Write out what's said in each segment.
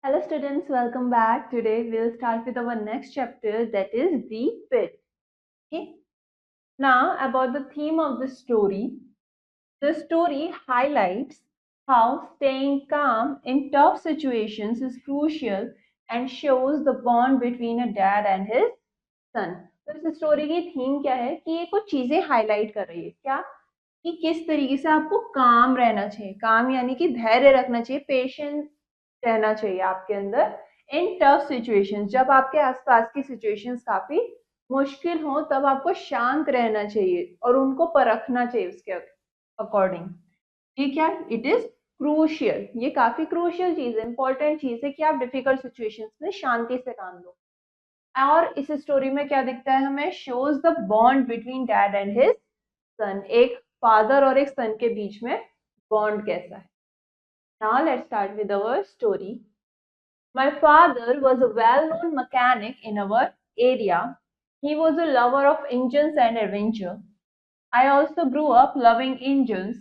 Hello students, welcome back. Today we'll start with our next chapter, that is the pit. Okay. Now about the theme of the story. The story highlights how staying calm in tough situations is crucial and shows the bond between a dad and his son. तो इस story की theme क्या है कि ये कुछ चीजें highlight कर रही है क्या कि किस तरीके से आपको काम रहना चाहिए। काम यानी कि धैर्य रखना चाहिए, पेशेंस रहना चाहिए आपके अंदर इन टफ सिचुएशंस। जब आपके आसपास की सिचुएशंस काफी मुश्किल हो तब आपको शांत रहना चाहिए और उनको परखना चाहिए उसके अकॉर्डिंग। ठीक है, इट इज क्रूशियल, ये काफी क्रूशियल चीज है, इंपॉर्टेंट चीज है कि आप डिफिकल्ट सिचुएशंस में शांति से काम लो। और इस स्टोरी में क्या दिखता है हमें, shows the bond between dad and his son. एक फादर और एक सन के बीच में बॉन्ड कैसा है। Now let's start with our story. My father was a well-known mechanic in our area. He was a lover of engines and adventure. I also grew up loving engines.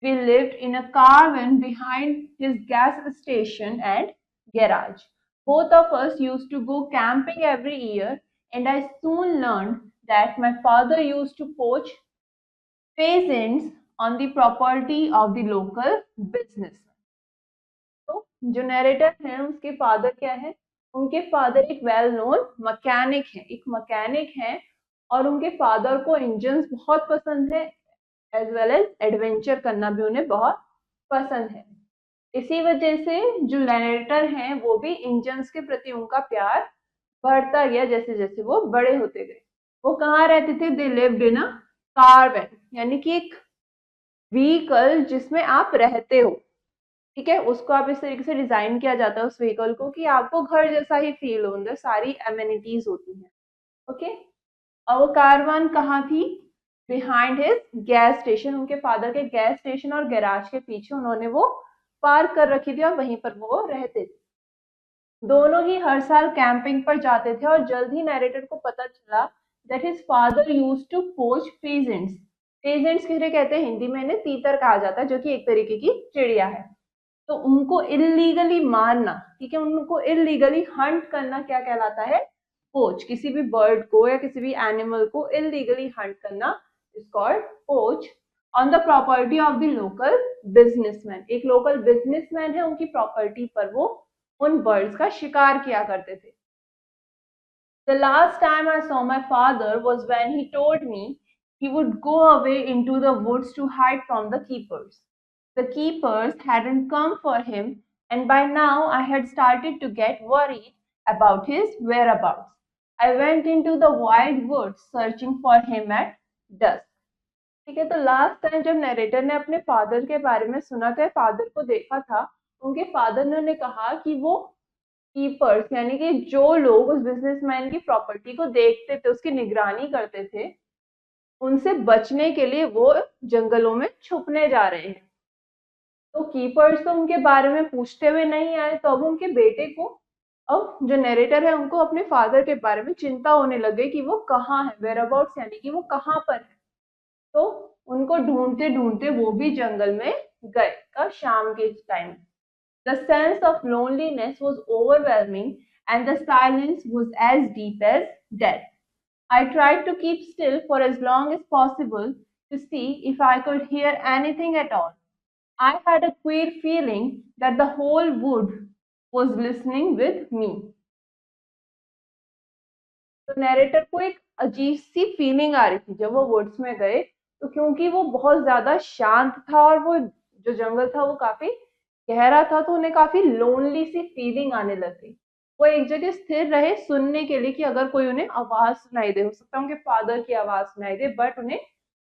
We lived in a caravan behind his gas station and garage. Both of us used to go camping every year, and I soon learned that my father used to poach pheasants on the property of the local business. तो जो narrator है उसके father क्या है, उनके father एक well known mechanic है, एक मैकेनिक है और उनके फादर को इंजन्स बहुत पसंद है एज वेल एज एडवेंचर करना भी उन्हें बहुत पसंद है। इसी वजह से जो नरेटर हैं वो भी इंजन्स के प्रति उनका प्यार बढ़ता गया जैसे जैसे वो बड़े होते गए। वो कहाँ रहते थे, दे लिव्ड इन अ कारवैन, यानी कि एक व्हीकल जिसमें आप रहते हो। ठीक है, उसको आप इस तरीके से डिजाइन किया जाता है उस व्हीकल को कि आपको घर जैसा ही फील हो, अंदर सारी एमिनिटीज होती हैं। ओके, और वो कारवान कहाँ थी, बिहाइंड हिज गैस स्टेशन। उनके फादर के गैस स्टेशन और गैराज के पीछे उन्होंने वो पार्क कर रखी थी और वहीं पर वो रहते थे। दोनों ही हर साल कैंपिंग पर जाते थे और जल्द ही नैरेटर को पता चला that his father used to poach peasants. Peasants किसे कहते हैं, हिंदी में इन्हें तीतर कहा जाता है, जो कि एक तरीके की चिड़िया है। तो उनको इलीगली मारना, ठीक है, उनको इलीगली हंट करना क्या कहलाता है, पोच। किसी भी बर्ड को या किसी भी एनिमल को इलीगली हंट करना इज कॉल्ड पोच on the property of the local businessman. एक लोकल बिजनेसमैन है, उनकी प्रॉपर्टी पर वो उन बर्ड्स का शिकार किया करते थे। The last time I saw my father was when he told me he would go away into the woods to hide from the keepers. The keepers hadn't come for him, and by now I had started to get worried about his whereabouts. I went into the wild woods searching for him at dusk. ठीक है, तो last time जब narrator ने अपने father के बारे में सुना था, फादर को देखा था, उनके फादर ने उन्हें कहा कि वो कीपर्स यानी कि जो लोग उस बिजनेसमैन की प्रॉपर्टी को देखते थे, उसकी निगरानी करते थे, उनसे बचने के लिए वो जंगलों में छुपने जा रहे हैं। तो कीपर्स तो उनके बारे में पूछते हुए नहीं आए, तो अब उनके बेटे को, अब जो नरेटर है उनको अपने फादर के बारे में चिंता होने लगे कि वो कहाँ है, वेयर अबाउट्स यानी कि वो कहाँ पर है। तो उनको ढूंढते ढूंढते वो भी जंगल में गए, कब, शाम के time. The sense of loneliness was overwhelming and the silence was as deep as death. I tried to keep still for as long as possible to see if I could hear anything at all. I had a queer feeling that the whole wood was listening with me. तो narrator को एक अजीब सी feeling आ रही थी जब वो woods में गए, तो क्योंकि वो बहुत ज्यादा शांत था और वो जो जंगल था वो काफी गहरा था, तो उन्हें काफी लोनली सी फीलिंग आने लग गई। वो एक जगह स्थिर रहे सुनने के लिए कि अगर कोई उन्हें आवाज सुनाई दे, हो सकता है उनके फादर की आवाज सुनाई दे, बट उन्हें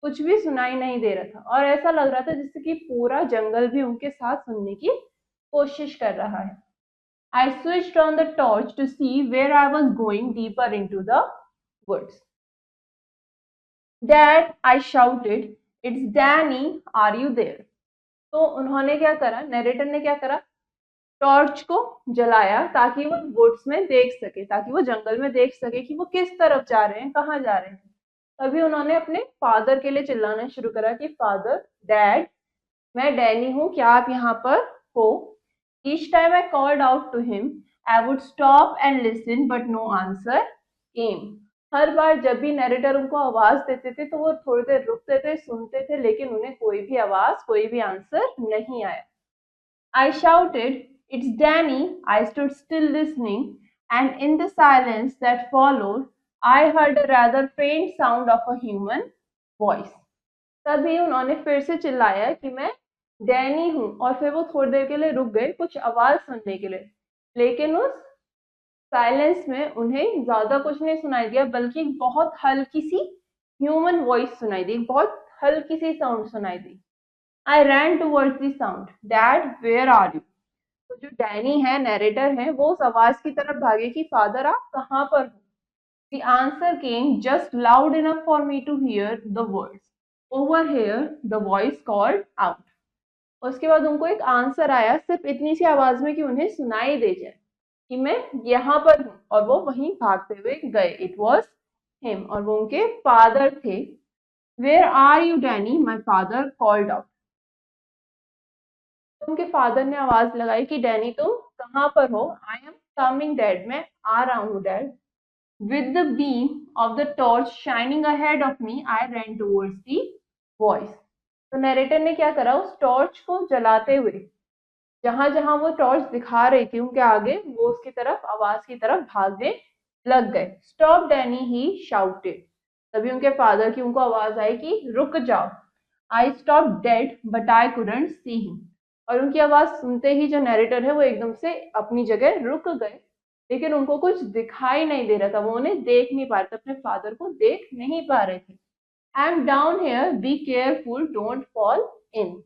कुछ भी सुनाई नहीं दे रहा था और ऐसा लग रहा था जैसे कि पूरा जंगल भी उनके साथ सुनने की कोशिश कर रहा है। I switched on the torch to see where I was going deeper into the woods. Dad, I shouted, it's Danny, are you there? तो उन्होंने क्या करा, नरेटर ने क्या करा, टॉर्च को जलाया ताकि वो वुड्स में देख सके, ताकि वो जंगल में देख सके कि वो किस तरफ जा रहे हैं, कहाँ जा रहे हैं। तभी उन्होंने अपने फादर के लिए चिल्लाना शुरू करा कि फादर, डैड, मैं डैनी हूँ, क्या आप यहाँ पर हो? Each time I called out to him, I would stop and listen, but no answer came. हर बार जब भी नरेटर उनको आवाज देते थे तो वो थोड़ी देर रुकते थे, सुनते थे, लेकिन उन्हें कोई भी आवाज, कोई भी आंसर नहीं आया. I shouted, "It's Danny." I stood still listening, and in the silence that followed, I heard a rather faint sound of a human voice. तभी उन्होंने फिर से चिल्लाया कि मैं डैनी हूँ, और फिर वो थोड़ी देर के लिए रुक गए कुछ आवाज सुनने के लिए, लेकिन उस साइलेंस में उन्हें ज्यादा कुछ नहीं सुनाई दिया, बल्कि एक बहुत हल्की सी ह्यूमन वॉइस सुनाई दी, बहुत हल्की सी साउंड सुनाई दी. I ran towards the sound. Dad, where are you? तो जो डैनी है, नरेटर है, वो उस आवाज की तरफ भागे कि फादर आप कहाँ पर हो. The answer came just loud enough for me to hear the words. Over here, the voice called out. उसके बाद उनको एक आंसर आया, सिर्फ इतनी सी आवाज में कि उन्हें सुनाई दे जाए कि मैं यहाँ पर हूँ, और वो वहीं भागते हुए गए. इट वॉज हिम, और वो उनके फादर थे. Where are you Danny? My father called out. उनके फादर ने आवाज लगाई कि डैनी तुम कहाँ पर हो? I am coming dad. मैं आ रहा हूँ dad. With the beam of the torch shining ahead of me, I ran towards the voice. तो नरेटर ने क्या करा, उस टॉर्च को जलाते हुए जहां जहां वो टॉर्च दिखा रही थी उनके आगे, वो उसकी तरफ, आवाज की तरफ भागने लग गए. स्टॉप डैनी, ही शाउटेड. तभी उनके फादर की उनको आवाज आई कि रुक जाओ. I stop dead but I couldn't see him. और उनकी आवाज सुनते ही जो नरेटर है वो एकदम से अपनी जगह रुक गए, लेकिन उनको कुछ दिखाई नहीं दे रहा था, वो उन्हें देख नहीं पा रहे थे, अपने फादर को देख नहीं पा रहे थे. I am down here, be careful, don't fall in.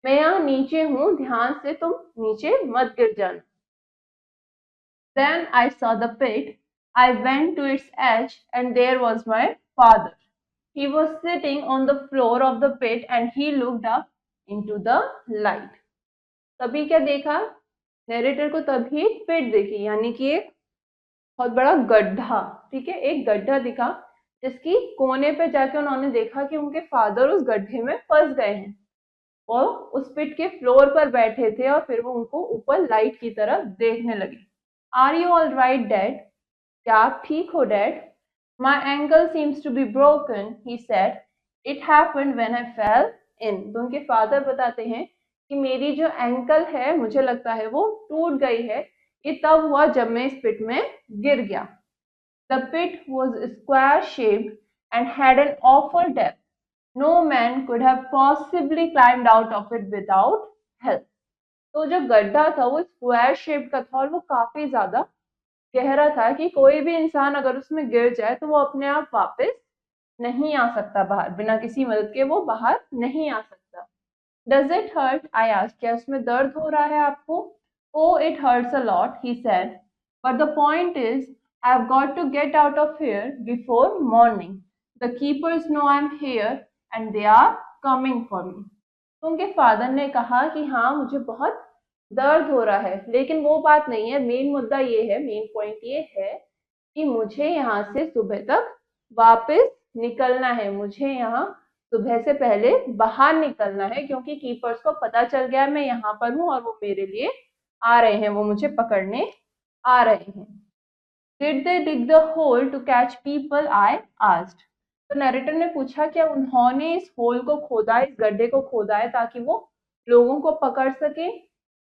मैं यहाँ नीचे हूँ, ध्यान से तुम नीचे मत गिर जाना. Then I saw the pit. I went to its edge, and there was my father. He was sitting on the floor of the pit, and he looked up into the light. तभी क्या देखा, narrator को तभी पिट देखी, यानी कि एक बहुत बड़ा गड्ढा. ठीक है, एक गड्ढा दिखा, जिसकी कोने पे जाके उन्होंने देखा कि उनके फादर उस गड्ढे में फंस गए हैं, और उस पिट के फ्लोर पर बैठे थे, और फिर वो उनको ऊपर लाइट की तरफ देखने लगे. Are you all right dad? क्या आप ठीक हो dad? My ankle seems to be broken, he said. It happened when I fell in. तो उनके फादर बताते हैं कि मेरी जो एंकल है, मुझे लगता है वो टूट गई है. ये तब हुआ जब मैं इस पिट में गिर गया. The pit was square shaped and had an awful depth. No man could have possibly climbed out of it without help. तो जो गड्ढा था वो स्क्वायर शेप का था, और वो काफी ज्यादा गहरा था कि कोई भी इंसान अगर उसमें गिर जाए तो वो अपने आप वापस नहीं आ सकता बाहर, बिना किसी मदद के वो बाहर नहीं आ सकता. Does it hurt? I asked. क्या उसमें दर्द हो रहा है आपको? Oh it hurts a lot, he said, but the point is I have got to get out of here before morning. The keepers know I am here and they are coming for me. तो उनके father ने कहा कि हाँ, मुझे बहुत दर्द हो रहा है, लेकिन वो बात नहीं है. मेन मुद्दा ये है, मेन पॉइंट ये है कि मुझे यहाँ से सुबह तक वापस निकलना है. मुझे यहाँ सुबह से पहले बाहर निकलना है, क्योंकि कीपर्स को पता चल गया मैं यहाँ पर हूँ, और वो मेरे लिए आ रहे हैं, वो मुझे पकड़ने आ रहे हैं. Did they dig the hole to catch people? I asked. तो नरेटर ने पूछा, क्या उन्होंने इस होल को खोदा, इस गड्ढे को खोदा है ताकि वो लोगों को पकड़ सके?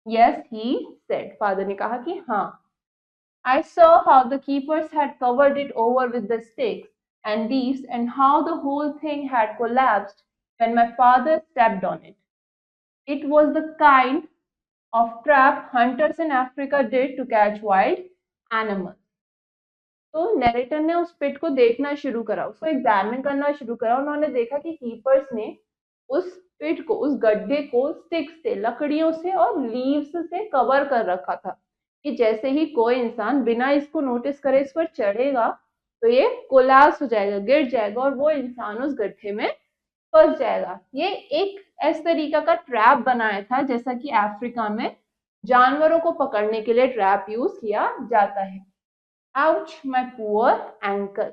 Yes, he said. फादर ने कहा कि हाँ. I saw how the keepers had covered it over with the sticks and leaves, and how the whole thing had collapsed when my father stepped on it. It was the kind of trap hunters in Africa did to catch wild animals. तो narrator ने उस पिट को देखना शुरू करा, उसको examine करना शुरू करा. उन्होंने देखा कि कीपर्स ने उस पिट को, उस गड्ढे को स्टिक्स से, लकड़ियों से और लीव्स से कवर कर रखा था, कि जैसे ही कोई इंसान बिना इसको नोटिस करे इस पर चढ़ेगा तो ये कोलैप्स हो जाएगा, गिर जाएगा, और वो इंसान उस गड्ढे में फंस जाएगा. ये एक इस तरीका का ट्रैप बनाया था, जैसा कि अफ्रीका में जानवरों को पकड़ने के लिए ट्रैप यूज किया जाता है. Ouch my poor ankle.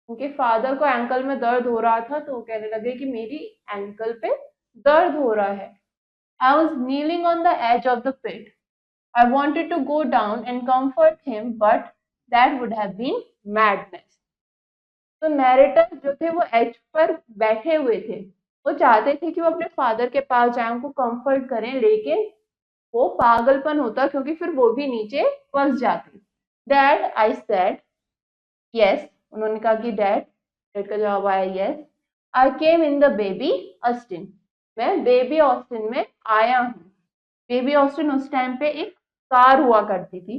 उनके फादर को एंकल में दर्द हो रहा था, तो वो कहने लगे कि मेरी एंकल पे दर्द हो रहा है. I was kneeling on the edge of the pit. I wanted to go down and comfort him, but that would have been madness. तो नैरेटर जो थे वो एज पर बैठे हुए थे, वो चाहते थे कि वो अपने फादर के पास जाए, उनको कंफर्ट करें, लेकिन वो पागलपन होता क्योंकि फिर वो भी नीचे फंस जाते। डैड, आई सेड यस, उन्होंने कहा कि डैड का जवाब आया yes. I came in the baby Austin, मैं बेबी ऑस्टिन में आया हूँ। बेबी ऑस्टिन उस टाइम पे एक कार हुआ करती थी।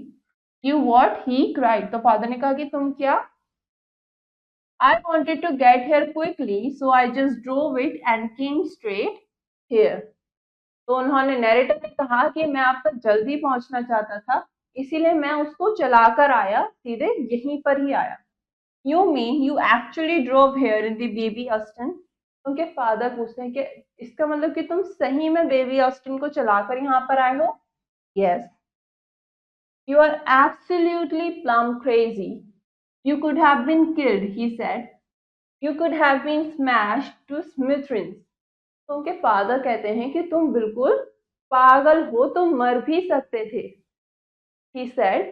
यू वॉट, ही क्राइड, तो फादर ने कहा कि तुम क्या? I wanted to get here quickly, so I just drove it and came straight here. तो उन्होंने नैरेटर ने कहा कि मैं आप तक जल्दी पहुंचना चाहता था, इसीलिए मैं उसको चलाकर आया, सीधे यहीं पर ही आया। You mean you actually drove here in the baby Austin? उनके फादर पूछते हैं कि इसका मतलब कि तुम सही में बेबी ऑस्टिन को चलाकर यहाँ पर आए हो? Yes. You are absolutely plumb crazy. You could have been killed, he said. You could have been smashed to smithereens. तो उनके फादर कहते हैं कि तुम बिल्कुल पागल हो, तुम मर भी सकते थे। He said,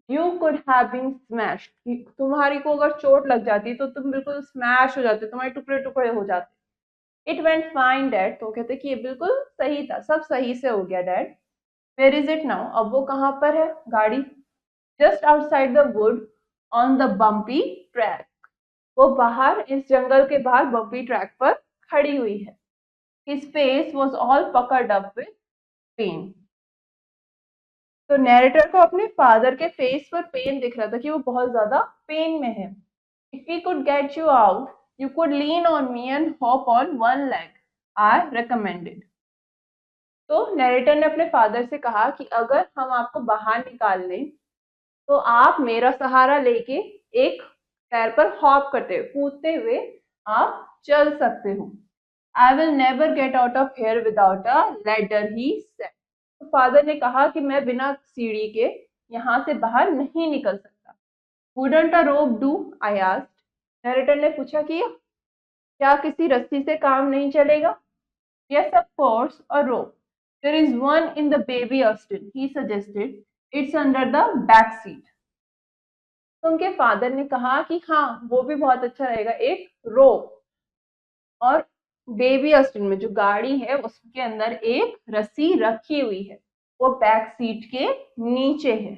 you could have been smashed. तुम्हारी को अगर चोट लग जाती तो तुम बिल्कुल स्मैश हो जाते, तुम्हारे टुकड़े टुकड़े हो जाते। It went fine, Dad. तो कहते कि ये बिल्कुल सही था, सब सही से हो गया, Dad. Where is it now? अब वो कहाँ पर है गाड़ी? Just outside the wood on the bumpy track. वो बाहर इस जंगल के बाहर बम्पी ट्रैक पर खड़ी हुई है। His face was all puckered up with pain. तो नैरेटर को अपने फादर के फेस पर पेन दिख रहा था कि वो बहुत ज्यादा पेन में है। If we could get you out, you could lean on me and hop on one leg. I recommended. तो नैरेटर ने अपने फादर से कहा कि अगर हम आपको बाहर निकाल लें तो आप मेरा सहारा लेके एक पैर पर हॉप करते हुए, कूदते हुए आप चल सकते हो। I will never get out of here without a ladder, he said. तो फादर ने कहा कि मैं बिना सीढ़ी के यहाँ से बाहर नहीं निकल सकता। Wouldn't a rope do? I asked. Narrator ने पूछा कि क्या किसी रस्सी से काम नहीं चलेगा? Yes, of course, a rope. There is one in the baby Austin, he suggested. It's under the back seat. तो उनके फादर ने कहा कि हाँ, वो भी बहुत अच्छा रहेगा, एक रोप। और बेबी ऑस्टिन में जो गाड़ी है उसके अंदर एक रस्सी रखी हुई है, वो बैक सीट के नीचे है।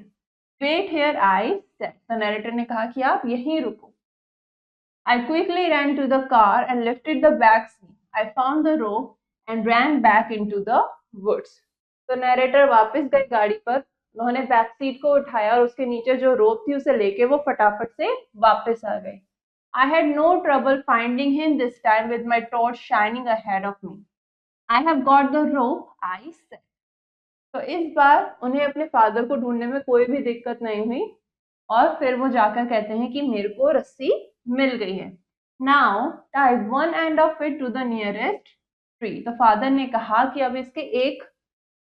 वेट हियर, आई सेड, तो नैरेटर ने कहा कि आप यहीं रुको। I quickly ran to the car and lifted the back seat. I found the rope and ran back into the woods. तो नैरेटर वापस गए गाड़ी पर, उन्होंने बैक सीट को उठाया और उसके नीचे जो रोप थी उसे लेके वो फटाफट से वापस आ गए। I had no trouble finding him this time with my torch shining ahead of me. I have got the rope, I said. तो इस बार उन्हें अपने फादर को ढूंढने में कोई भी दिक्कत नहीं हुई और फिर वो जाकर कहते हैं कि मेरे को रस्सी मिल गई है। Now tie one end of it to the nearest tree. तो फादर ने कहा कि अब इसके एक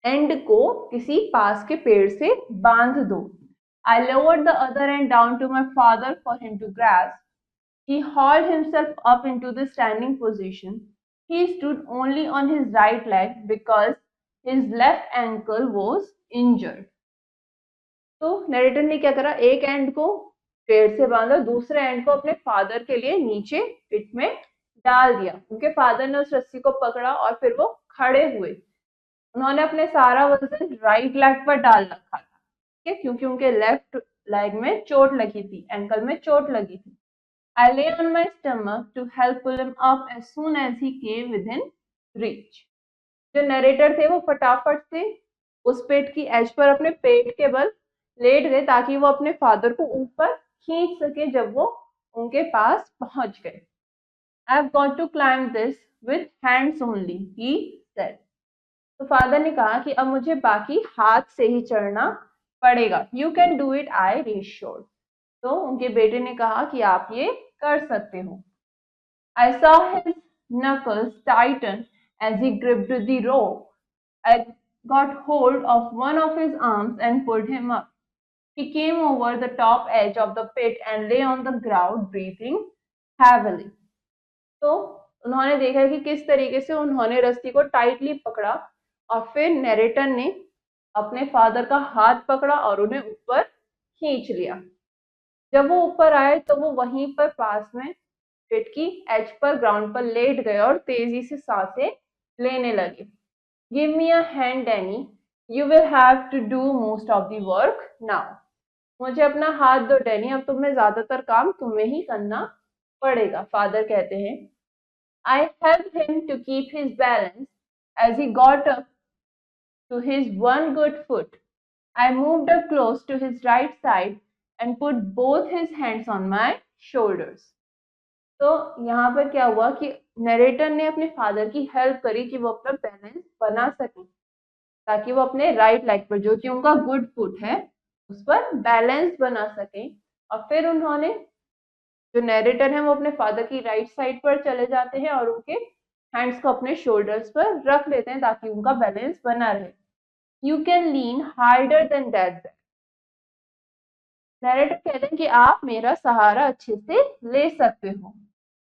एंड को किसी पास के पेड़ से बांध दो। I lowered the other end down to my father for him to grasp. He hauled himself up into the standing position. He stood only on his right leg because his left ankle was injured. तो narrator ने क्या करा, एक and को पेड़ से बांधा, दूसरे एंड को अपने फादर के लिए नीचे पिट में डाल दिया। उनके फादर ने उस रस्सी को पकड़ा और फिर वो खड़े हुए। उन्होंने अपने सारा वजन राइट लेग पर डाल रखा था, ठीक है, क्योंकि उनके लेफ्ट लेग में चोट लगी थी, एंकल में चोट लगी थी। I lay on my stomach to help pull him up as soon as he came within reach. जो नरेटर थे वो फटाफट से उस पेट की एज पर अपने पेट के बल लेट गए ताकि वो अपने फादर को ऊपर खींच सके जब वो उनके पास पहुंच गए। I've got to climb this with hands only, he said. तो फादर ने कहा कि अब मुझे बाकी हाथ से ही चढ़ना पड़ेगा। You can do it, I reassured. तो उनके बेटे ने कहा कि आप ये कर सकते हो। I saw his knuckles tighten as he gripped the rope. I got hold of one of his arms and pulled him up. He came over the top edge of the pit and lay on the ground, breathing heavily. तो उन्होंने देखा कि किस तरीके से उन्होंने रस्सी को टाइटली पकड़ा और फिर नैरेटर ने अपने फादर का हाथ पकड़ा और उन्हें ऊपर खींच लिया। जब वो ऊपर आए तो वो वहीं पर पास में पिट की एज पर ग्राउंड पर लेट गए और तेजी से सांसें लेने लगे। Give me a hand Danny, you will have to do most of the work now. मुझे अपना हाथ दो डैनी, अब तुम्हें ज्यादातर काम तुम्हें ही करना पड़ेगा। फादर कहते हैं, I help him to keep his balance as he got up to his one good foot. I moved up close to his right side and put both his hands on my shoulders. तो यहाँ पर क्या हुआ कि narrator ने अपने father की help करी कि वो अपना बैलेंस बना सके, ताकि वो अपने राइट लेग पर, जो कि उनका गुड फुट है, उस पर बैलेंस बना सके। और फिर उन्होंने, जो नरेटर है, वो अपने फादर की राइट साइड पर चले जाते हैं और उनके हैंड्स को अपने शोल्डर्स पर रख लेते हैं ताकि उनका बैलेंस बना रहे। You can lean harder than that. Narrator कहते हैं कि आप मेरा सहारा अच्छे से ले सकते हो।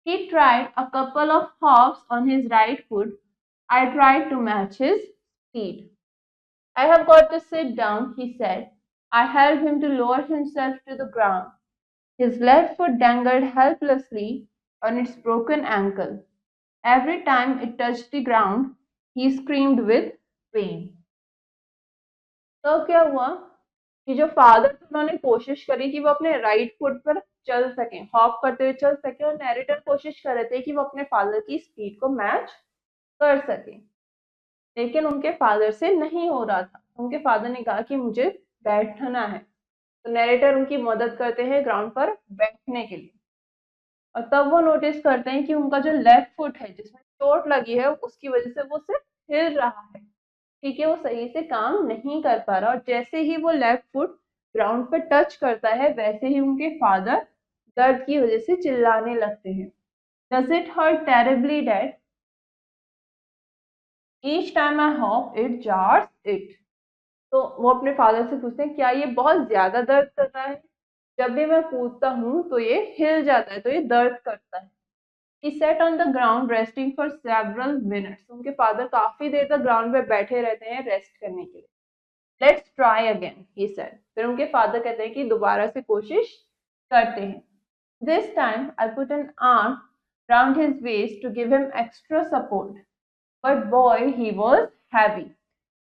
He tried a couple of hops on his right foot. I tried to match his speed. I have got to sit down, he said. I helped him to lower himself to the ground. His left foot dangled helplessly on its broken ankle. Every time it touched the ground, he screamed with pain. तो क्या हुआ कि जो father थे उन्होंने कोशिश करी कि वो अपने राइट फुट पर चल सकें, हॉप करते हुए चल सके, और नैरेटर कोशिश कर रहे थे कि वो अपने फादर की स्पीड को मैच कर सके, लेकिन उनके फादर से नहीं हो रहा था। उनके फादर ने कहा कि मुझे बैठना है, तो नैरेटर उनकी मदद करते हैं ग्राउंड पर बैठने के लिए। और तब वो नोटिस करते हैं कि उनका जो लेफ्ट फुट है, जिसमें चोट लगी है, उसकी वजह से वो सिर्फ हिल रहा है, ठीक है, वो सही से काम नहीं कर पा रहा। और जैसे ही वो लेफ्ट फुट ग्राउंड पे टच करता है, वैसे ही उनके फादर दर्द की वजह से चिल्लाने लगते हैं। Does it hurt terribly dad? Each time I hop it jars it. तो वो अपने फादर से पूछते हैं, क्या ये बहुत ज्यादा दर्द कर रहा है? जब भी मैं कूदता हूँ तो ये हिल जाता है, तो ये दर्द करता है। He sat on the ground resting for several minutes. उनके फादर काफी देर तक ग्राउंड पे बैठे रहते हैं रेस्ट करने के लिए। Let's try again, he said. फिर उनके फादर कहते हैं कि दोबारा से कोशिश करते हैं। This time I put an arm round his waist to give him extra support. But boy, he was heavy.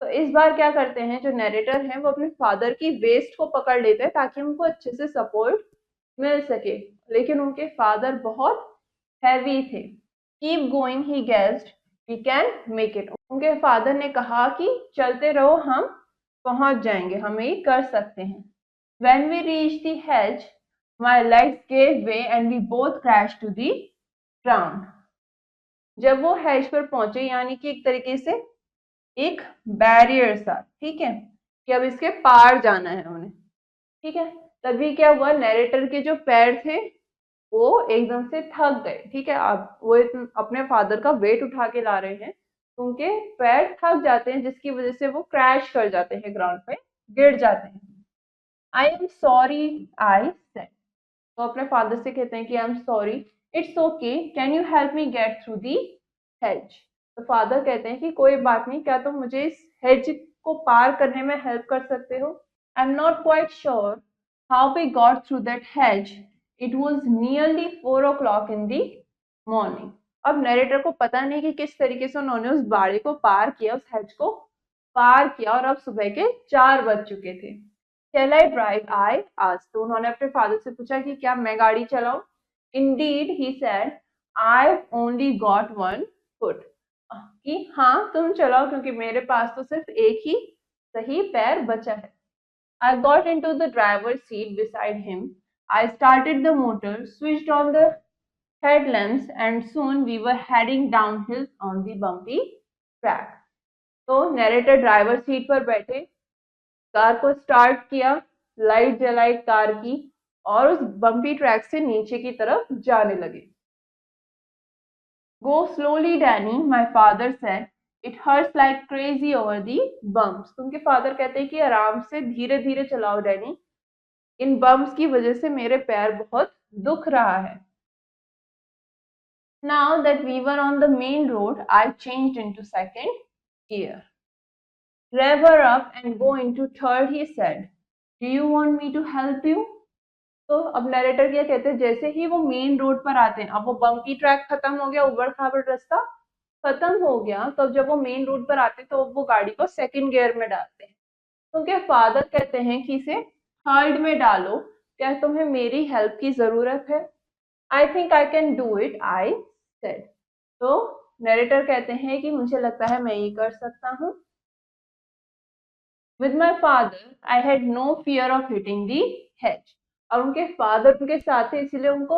तो इस बार क्या करते हैं, जो नरेटर हैं वो अपने फादर की वेस्ट को पकड़ लेते हैं ताकि उनको अच्छे से सपोर्ट मिल सके, लेकिन उनके फादर बहुत हैवी थे। Keep going, he guessed, we can make it. उनके फादर ने कहा कि चलते रहो, हम पहुंच जाएंगे, हम ये कर सकते हैं। When we reached the hedge, my legs gave way and we both crashed to the ground. जब वो hedge पर पहुंचे, यानी कि एक तरीके से एक बैरियर सा, ठीक है, कि अब इसके पार जाना है उन्हें, ठीक है, तभी क्या हुआ, नैरेटर के जो पैर थे वो एकदम से थक गए, ठीक है। अब वो अपने फादर का वेट उठा के ला रहे हैं, तो उनके पैर थक जाते हैं, जिसकी वजह से वो क्रैश कर जाते हैं, ग्राउंड पे गिर जाते हैं। I am sorry, I said. तो अपने फादर से कहते हैं कि I am sorry, it's okay, can you help me get through the hedge. तो फादर कहते हैं कि कोई बात नहीं, क्या तुम मुझे इस हेज को पार करने में हेल्प कर सकते हो? I am not quite sure how we got through that hedge, it was nearly 4 o'clock in the morning. अब नरेटर को पता नहीं कि किस तरीके से उन्होंने उस बाड़ी को पार किया, उस हेज को पार किया, और अब सुबह के 4 बज चुके थे। Shall I drive? I asked. तो उन्होंने अपने फादर से पूछा कि क्या मैं गाड़ी चलाऊं? Indeed, he said, I've only got one foot. कि हाँ तुम चलाओ, क्योंकि मेरे पास तो सिर्फ एक ही सही पैर बचा है। I got into the driver's seat beside him. I started the motor, switched on the headlamps, and soon we were heading downhill on the bumpy track. तो नैरेटर ड्राइवर सीट पर बैठे, कार को स्टार्ट किया, light जलाई car की, और उस bumpy track से नीचे की तरफ जाने लगे। गो slowly Danny, my father said, it hurts like crazy over the bumps. उनके फादर कहते हैं कि आराम से, धीरे धीरे चलाओ डैनी, इन बम्प्स की वजह से मेरे पैर बहुत दुख रहा है। Now that we were on the main road, I changed into second gear. rev her up and go into third, he said. Do you want me to help you? तो अब नरेटर क्या कहते हैं, जैसे ही वो मेन रोड पर आते हैं, अब वो बम्पी ट्रैक खत्म हो गया, उबड़ खाबड़ रास्ता खत्म हो गया, तो जब वो मेन रोड पर आते हैं तो वो गाड़ी को सेकंड गियर में डालते हैं। तो उनके फादर कहते हैं कि इसे थर्ड में डालो, क्या तुम्हें मेरी हेल्प की जरूरत है? I think I can do it, I said. तो नरेटर कहते हैं कि मुझे लगता है मैं ये कर सकता हूँ। With my father I had no fear of hitting the hedge। और उनके फादर उनके साथ थे, इसीलिए उनको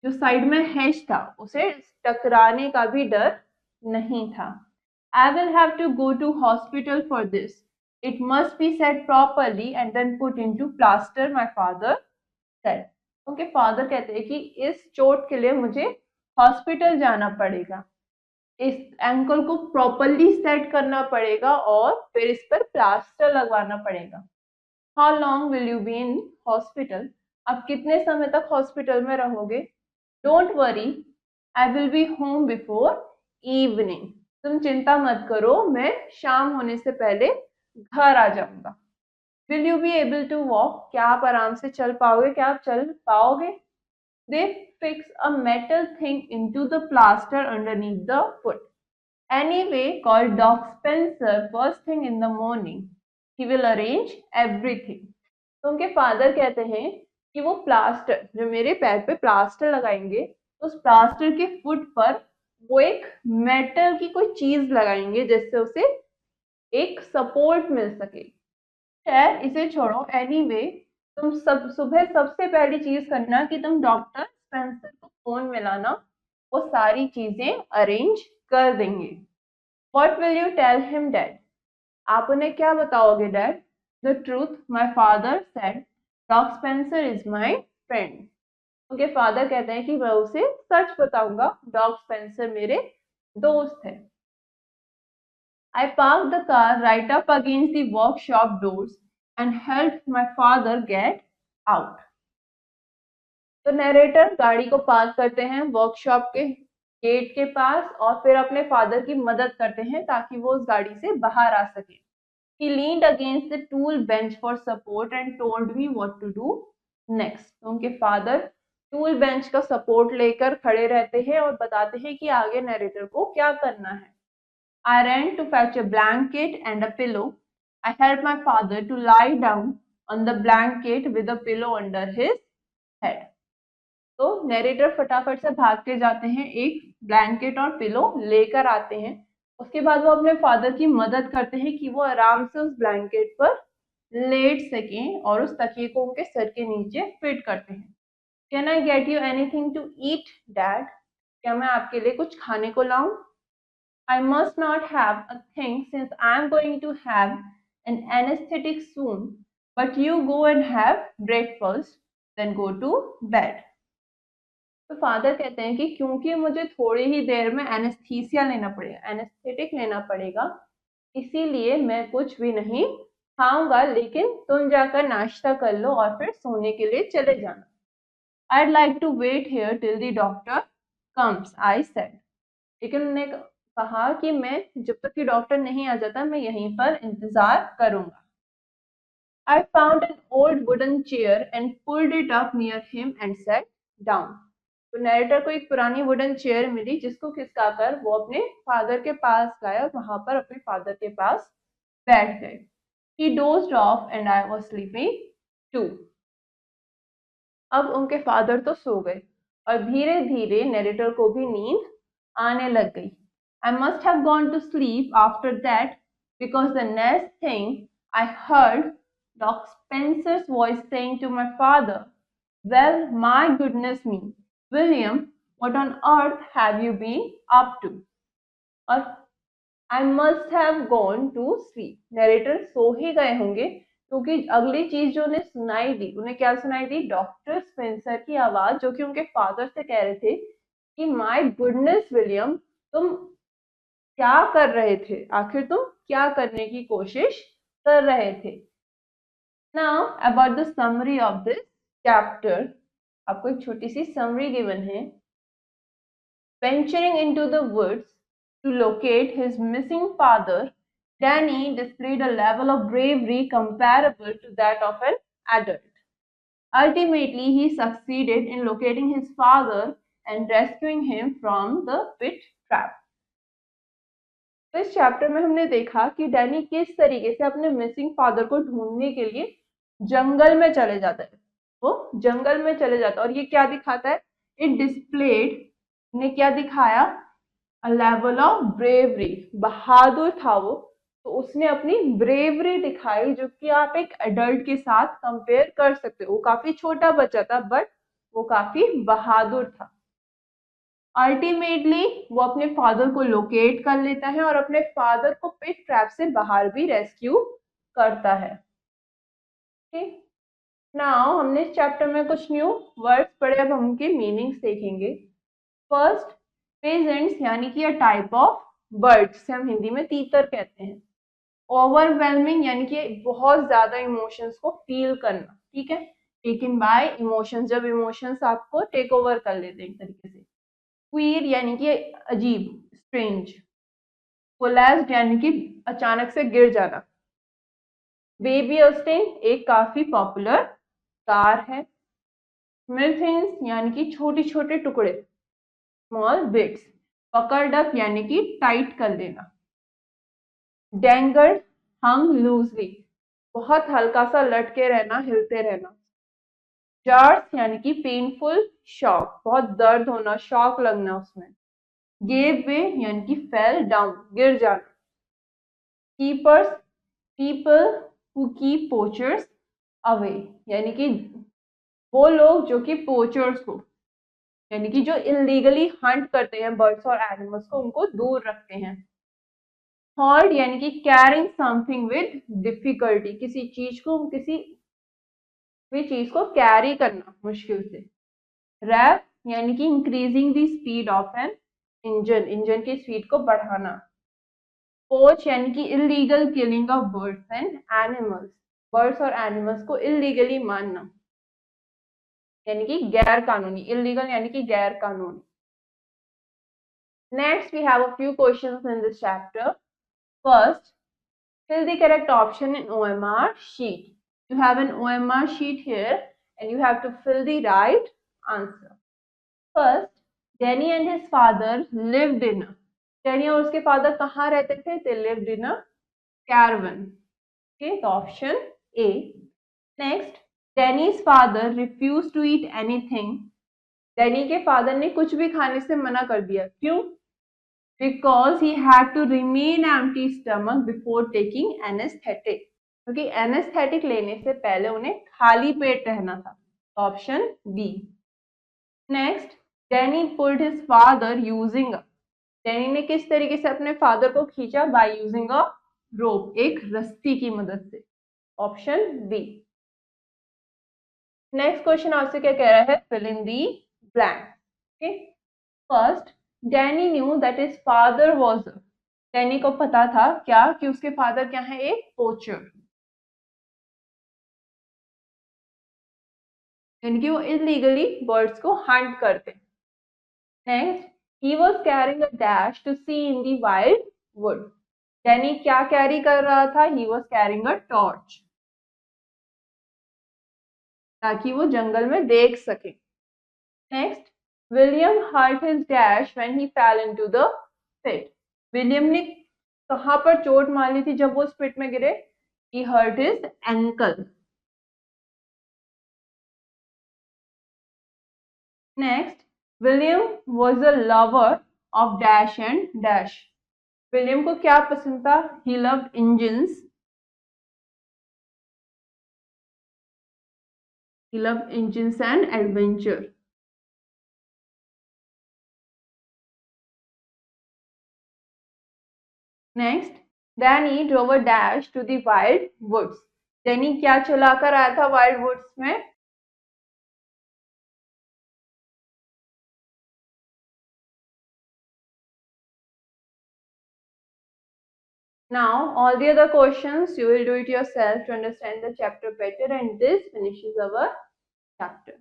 जो साइड में हेज था उसे टकराने का भी डर नहीं था। I will have to go to hospital for this, it must be set properly and then put into plaster, my father said. उनके फादर कहते हैं कि इस चोट के लिए मुझे हॉस्पिटल जाना पड़ेगा, इस एंकल को प्रॉपरली सेट करना पड़ेगा और फिर इस पर प्लास्टर लगवाना पड़ेगा। How long will you be in hospital? आप कितने समय तक हॉस्पिटल में रहोगे? Don't worry, I will be home before evening. तुम चिंता मत करो, मैं शाम होने से पहले घर आ जाऊंगा। Will you be able to walk? क्या आप आराम से चल पाओगे? क्या आप चल पाओगे? दे fix a metal thing into the plaster underneath the foot. Anyway, call Doc Spencer first thing in the morning. He will arrange everything. तो उनके फादर कहते हैं कि वो प्लास्टर, जो मेरे पैर पे प्लास्टर लगाएंगे, उस प्लास्टर के फुट पर वो एक मेटल की कोई चीज लगाएंगे जिससे उसे एक सपोर्ट मिल सके। खैर इसे छोड़ो, एनीवे तुम सब सुबह सबसे पहली चीज करना कि तुम डॉक्टर स्पेंसर को फोन मिलाना, वो सारी चीजें अरेंज कर देंगे। What will you tell him, Dad? आप उन्हें क्या बताओगे, dad? The truth, my father said. Doc Spencer is my friend. उनके फादर कहते हैं कि मैं उसे सच बताऊंगा, डॉग स्पेंसर मेरे दोस्त है। I parked the car right up against the workshop doors and helped my father get out. तो नरेटर गाड़ी को पार्क करते हैं वर्कशॉप के गेट के पास और फिर अपने फादर की मदद करते हैं ताकि वो उस गाड़ी से बाहर आ सके। He leaned against the tool bench for support and told me what to do next. तो उनके फादर टूल बेंच का सपोर्ट लेकर खड़े रहते हैं और बताते हैं कि आगे नरेटर को क्या करना है। I ran to fetch a blanket and a pillow. I helped my father to lie down on the blanket with a pillow under his head. तो नरेटर फटाफट से भाग के जाते हैं, एक ब्लैंकेट और पिलो लेकर आते हैं। उसके बाद वो अपने फादर की मदद करते हैं कि वो आराम से उस ब्लैंकेट पर लेट सकें और उस तकिए को उनके सर के नीचे फिट करते हैं। Can I get you anything to eat, dad? क्या मैं आपके लिए कुछ खाने को लाऊं? I must not have a thing since I am going to have an anaesthetic soon, but you go and have breakfast then go to bed. तो father कहते हैं कि क्योंकि मुझे थोड़ी ही देर में एनेस्थीसिया लेना पड़ेगा, एनेस्थेटिक लेना पड़ेगा, इसीलिए मैं कुछ भी नहीं खाऊंगा, लेकिन तुम जाकर नाश्ता कर लो और फिर सोने के लिए चले जाना। I'd like to wait here till the doctor comes, I said. लेकिन उन्होंने कहा कि मैं जब तक कि डॉक्टर नहीं आ जाता मैं यहीं पर इंतजार करूंगा। I found an old wooden chair and pulled it up near him and sat down. तो नरेटर को एक पुरानी वुडन चेयर मिली जिसको खिसकाकर वो अपने फादर के पास गए और वहां पर अपने फादर के पास बैठ गए। He dozed off and I was sleeping too. अब उनके फादर तो सो गए और धीरे धीरे नरेटर को भी नींद आने लग गई। I must have gone to sleep after that because the next thing I heard Doc Spencer's voice saying to my father, "Well, my goodness me, William, what on earth have you been up to?" और I must have gone to sleep. Narrator सो ही गए होंगे क्योंकि अगली चीज जो उन्हें सुनाई दी, उन्हें क्या सुनाई दी? डॉक्टर स्पेंसर की आवाज, जो कि उनके फादर से कह रहे थे कि माय गुडनेस विलियम, तुम क्या कर रहे थे? आखिर तुम क्या करने की कोशिश कर रहे थे? Now about the summary of this chapter, आपको एक छोटी सी समरी गिवन है। Venturing into the woods to locate his missing father, Danny displayed a level of bravery comparable to that of an adult. Ultimately, he succeeded in locating his father and rescuing him from the pit trap. तो इस chapter में हमने देखा कि Danny किस तरीके से अपने मिसिंग फादर को ढूंढने के लिए जंगल में चले जाता है। वो जंगल में चले जाता है और ये क्या दिखाता है, इट डिस्प्लेड ने क्या दिखाया, अ लेवल ऑफ ब्रेवरी, बहादुर था वो, तो उसने अपनी ब्रेवरी दिखाई जो कि आप एक एडल्ट के साथ कंपेयर कर सकते हो। वो काफी छोटा बच्चा था बट वो काफी बहादुर था। अल्टीमेटली वो अपने फादर को लोकेट कर लेता है और अपने फादर को पिट ट्रैप से बाहर भी रेस्क्यू करता है। ठीक, नाउ हमने इस चैप्टर में कुछ न्यू वर्ड्स पढ़े, अब हम उनके मीनिंग्स देखेंगे। फर्स्ट, पेजेंट्स यानी कि अ टाइप ऑफ बर्ड, से हम हिंदी में तीतर कहते हैं। ओवरवेलमिंग यानी कि बहुत ज्यादा इमोशंस को फील करना, ठीक है, टेकन बाय इमोशंस, जब इमोशंस आपको टेक ओवर कर लेते हैं एक तरीके से। क्वीर यानी कि अजीब, स्ट्रेंज। कोलैप्स्ड यानी कि अचानक से गिर जाना। बेबी ऑस्टिन एक काफी पॉपुलर कार है। स्मिथिंग्स यानी कि छोटे छोटे टुकड़े, स्मॉल बिट्स। पकड़ अप यानी कि टाइट कर लेना। डेंगर्ड, हंग लूजली, बहुत हल्का सा लटके रहना, हिलते रहना। जार्स यानी कि पेनफुल शॉक, बहुत दर्द होना, शॉक लगना उसमें। गेव वे यानी कि फेल डाउन, गिर जाना। Keepers, people who keep poachers away, यानी कि वो लोग जो कि पोचर्स को, यानी कि जो इलीगली हंट करते हैं बर्ड्स और एनिमल्स को, उनको दूर रखते हैं। हॉल्ड यानी कि कैरिंग समथिंग विद डिफिकल्टी, किसी चीज को, किसी भी चीज को कैरी करना मुश्किल से। रैप यानी कि increasing the speed of an engine, engine की स्पीड को बढ़ाना। पोच यानी कि illegal killing of birds and animals, birds और एनिमल्स को इलीगली मारना, यानी कि गैर कानूनी, इलीगल यानी कि गैर कानूनी। Next we have a few questions in this chapter. First, fill the correct option in OMR sheet. You have an OMR sheet here and you have to fill the right answer. First, Danny and his father lived in a, Danny और उसके father कहाँ रहते थे? They lived in a caravan. Okay, so option A. Next, Danny's father refused to eat anything. Danny के father ने कुछ भी खाने से मना कर दिया, क्यों? Because he had to remain empty stomach before taking anesthetic. क्योंकि एनेस्थेटिक लेने से पहले उन्हें खाली पेट रहना था। Option B. Next, Danny pulled his father using, Danny ने किस तरीके से अपने फादर को खींचा? बाय यूजिंग अ रोप, एक रस्सी की मदद से। Option B. नेक्स्ट क्वेश्चन आपसे क्या कह रहा है? Fill in the blank. Okay, first, Danny knew that his father was, Danny को पता था क्या? कि उसके फादर क्या है? एक पोचर, यानी कि वो इलीगली बर्ड्स को हंट करते। Next, he was carrying a dash to see in the wild wood, Danny क्या कैरी कर रहा था? He was carrying a torch, ताकि वो जंगल में देख सके। Next, William hurt his dash when he fell into the pit, William ने कहां पर चोट मार ली थी जब वो उस पिट में गिरे? He hurt his ankle. Next, William was a lover of dash and dash, William को क्या पसंद था? He loved engines, he loved engines and adventure. Next, Danny drove a dash to the wild woods. Danny क्या चलाकर आया था wild woods में? Now, all the other questions you will do it yourself to understand the chapter better, and this finishes our chapter.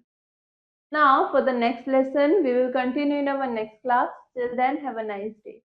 Now, for the next lesson, we will continue in our next class. Till then, have a nice day.